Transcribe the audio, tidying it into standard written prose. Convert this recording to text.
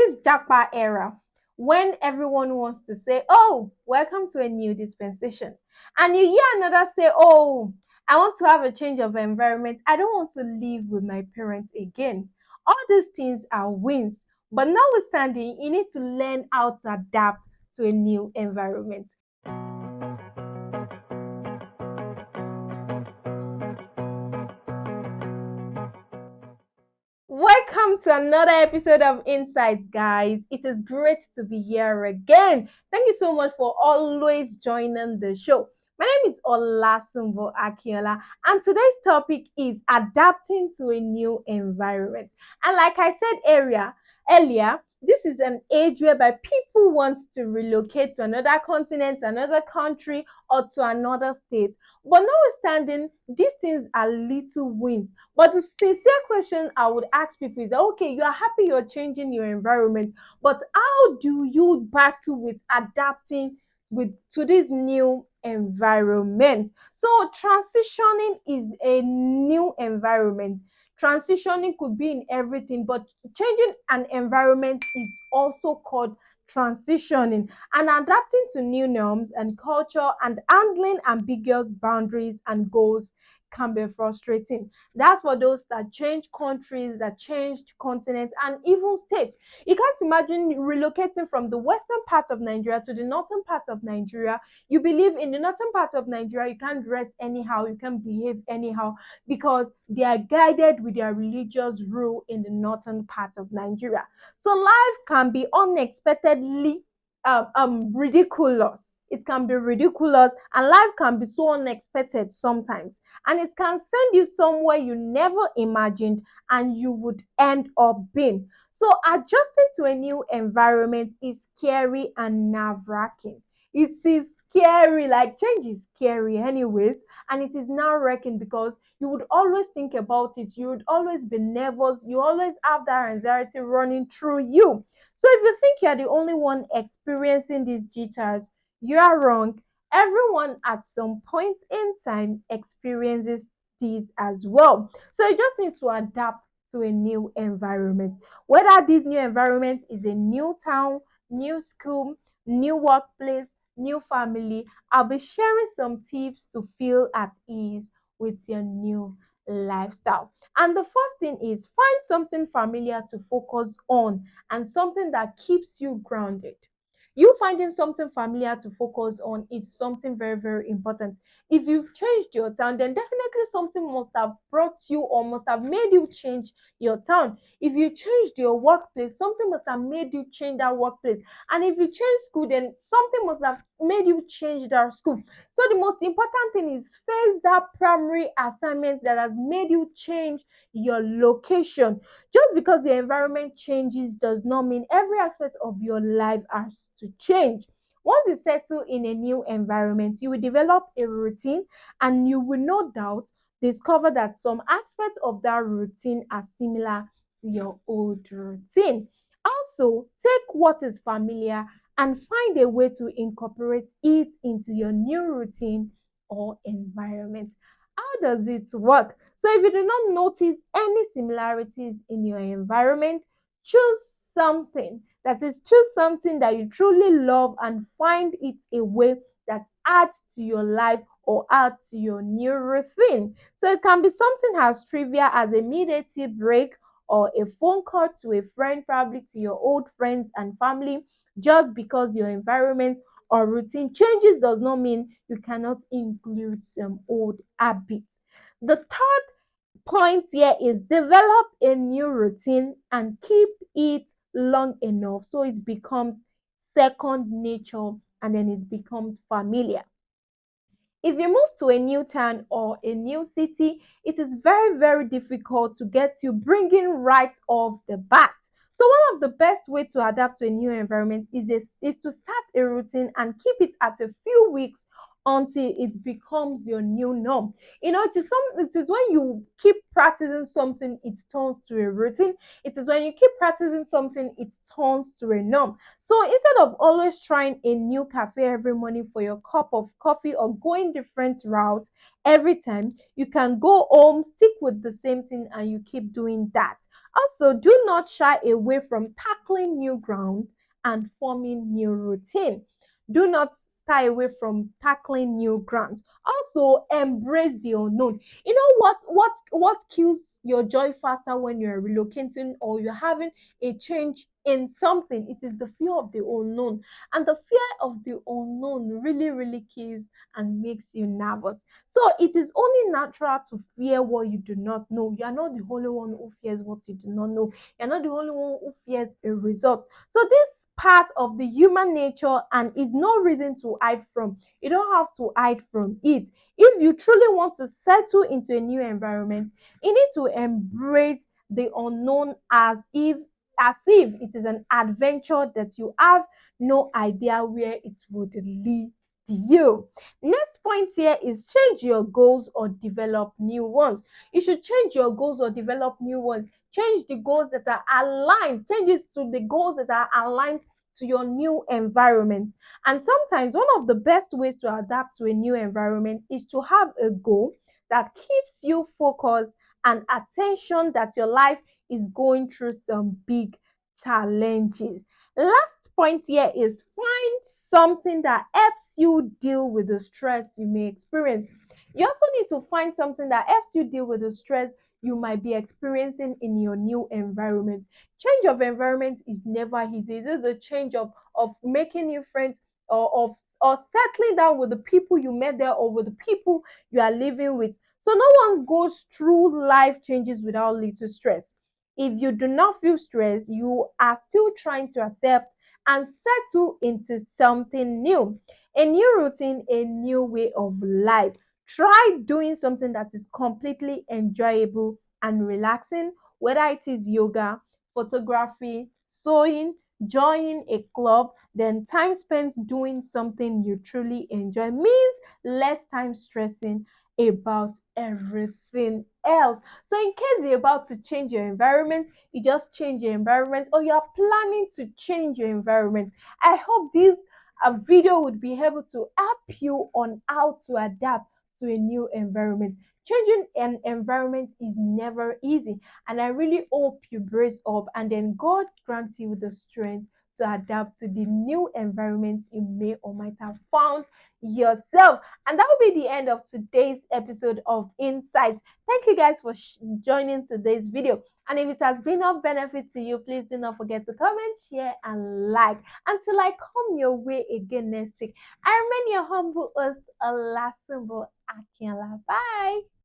this Jackpot era, when everyone wants to say, "Oh, welcome to a new dispensation," and you hear another say, "Oh, I want to have a change of environment. I don't want to live with my parents again." All these things are wins, but notwithstanding, you need to learn how to adapt to a new environment. Welcome to another episode of Insights, guys. It is great to be here again. Thank you so much for always joining the show. My name is Olasumbo Akiola, and today's topic is adapting to a new environment. And like I said earlier, this is an age whereby people want to relocate to another continent, to another country, or to another state. But notwithstanding, these things are little wins. But the sincere question I would ask people is that, okay, you are happy you're changing your environment, but how do you battle with adapting with to this new environment? So transitioning is a new environment. Transitioning could be in everything, but changing an environment is also called transitioning and adapting to new norms and culture and handling ambiguous boundaries and goals can be frustrating. That's for those that change countries, that changed continents, and even states. You can't imagine relocating from the western part of Nigeria to the northern part of Nigeria. You believe in the northern part of Nigeria, you can't dress anyhow, you can't behave anyhow because they are guided with their religious rule in the northern part of Nigeria. So life can be unexpectedly ridiculous. It can be ridiculous, and life can be so unexpected sometimes, and it can send you somewhere you never imagined and you would end up being. So adjusting to a new environment is scary and nerve-wracking. It is scary, like change is scary anyways, and it is nerve-wracking because you would always think about it, you would always be nervous, you always have that anxiety running through you. So if you think you're the only one experiencing these jitters, you are wrong. Everyone at some point in time experiences these as well. So you just need to adapt to a new environment. Whether this new environment is a new town, new school, new workplace, new family, I'll be sharing some tips to feel at ease with your new lifestyle. And the first thing is find something familiar to focus on and something that keeps you grounded. You finding something familiar to focus on is something very, very important. If you've changed your town, then definitely something must have brought you or must have made you change your town. If you changed your workplace, something must have made you change that workplace. And if you change school, then something must have made you change that school. So the most important thing is face that primary assignment that has made you change your location. Just because your environment changes does not mean every aspect of your life has to change. Once you settle in a new environment, you will develop a routine and you will no doubt discover that some aspects of that routine are similar to your old routine. Also, take what is familiar and find a way to incorporate it into your new routine or environment. How does it work? So, if you do not notice any similarities in your environment, choose something that is, choose something that you truly love and find it a way that adds to your life or add to your new routine. So it can be something as trivial as a midday tea break or a phone call to a friend, probably to your old friends and family. Just because your environment or routine changes does not mean you cannot include some old habits. The third point here is develop a new routine and keep it long enough so it becomes second nature and then it becomes familiar. If you move to a new town or a new city, it is very, very difficult to get you bringing right off the bat. So one of the best way to adapt to a new environment is to start a routine and keep it at a few weeks until it becomes your new norm. It is when you keep practicing something, it turns to a routine. It is when you keep practicing something, it turns to a norm. So instead of always trying a new cafe every morning for your cup of coffee or going different routes every time, you can go home, stick with the same thing, and you keep doing that. Also, do not shy away from tackling new ground and forming new routine. Do not shy away from tackling new grounds. Also, embrace the unknown. You know what kills your joy faster when you're relocating or you're having a change in something? It is the fear of the unknown. And the fear of the unknown really kills and makes you nervous. So it is only natural to fear what you do not know. You are not the only one who fears what you do not know. You're not the only one who fears a result. So this part of the human nature and is no reason to hide from. You don't have to hide from it. If you truly want to settle into a new environment, you need to embrace the unknown as if it is an adventure that you have no idea where it would lead you. Next point here is change your goals or develop new ones. You should change your goals or develop new ones. Change the goals that are aligned, change it to the goals that are aligned to your new environment. And sometimes one of the best ways to adapt to a new environment is to have a goal that keeps you focused and attention that your life is going through some big challenges. Last point here is find something that helps you deal with the stress you may experience. You also need to find something that helps you deal with the stress you might be experiencing in your new environment. Change of environment is never easy. It is the change of making new friends or settling down with the people you met there or with the people you are living with. So no one goes through life changes without little stress. If you do not feel stressed, you are still trying to accept and settle into something new, a new routine, a new way of life. Try doing something that is completely enjoyable and relaxing, whether it is yoga, photography, sewing, joining a club. Then time spent doing something you truly enjoy means less time stressing about everything else. So, in case you're about to change your environment, you just change your environment, or you're planning to change your environment. I hope this video would be able to help you on how to adapt to a new environment. Changing an environment is never easy, and I really hope you brace up and then God grants you the strength to adapt to the new environment you may or might have found yourself. And that will be the end of today's episode of Insights. Thank you guys for joining today's video. And if it has been of benefit to you, please do not forget to comment, share, and like. Until I come your way again next week, I remain your humble host, Olasunbo Akinola. Bye.